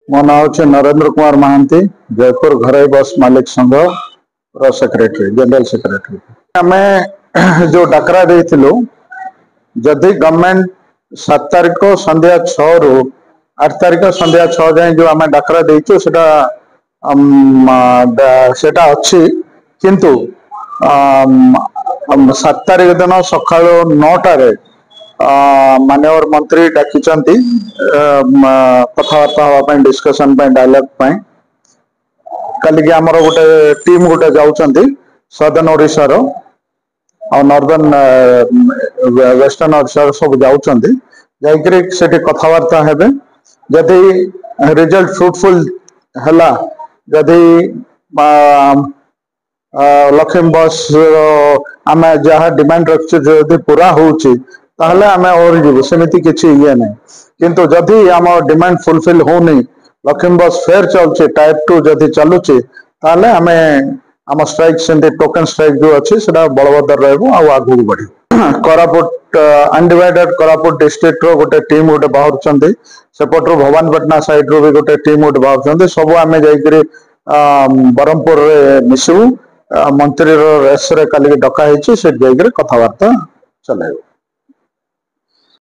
मो ना हूँ नरेंद्र कुमार महांती जयपुर घरोई बस मालिक संघ सेक्रेटरी जनरल सेक्रेटरी आम जो डाकरा देलु जदि गवर्नमेंट 7 तारिख संध्या 6 रु 8 तारिख संध्या 6 जाए जो आम डाकरा देचु सेटा अच्छी किंतु 7 तारिख दिन सका 9टार माननीय मंत्री डाकी कथबार्ता हाँपाई डिस्कसन डायलॉग कल आमर गोटे टीम गोटे जाऊँच southern Odisha northern western Odisha सब जाऊँच जाकि कथबार्ता हेबे जदि रिजल्ट फ्रुटफुल है जदि लक्ष्मी बस आम जहाँ डिमांड रखी पूरा होची ताहले आम और जीव सेमती किसी ये ना किंतु जदि आम डिमांड फुलफिल होनी लक्ष्मी बस फेर चलुचे टाइप 2 जदि चलुचे ताहले आम आम स्ट्राइक से टोकन स्ट्राइक जो अच्छी से बलवत्तर रगू बढ़ कोरापुट अनडिवाइडेड कोरापुट डिस्ट्रिक्ट रो गोटे टीम गोटे बाहर सेपटू भवानीपाटना साइड रू भी गोटे टीम गोटे बाहर सब आम जा बरमपुर मिसबू मंत्री रेस रे कल डकाई से कथबार्ता चल।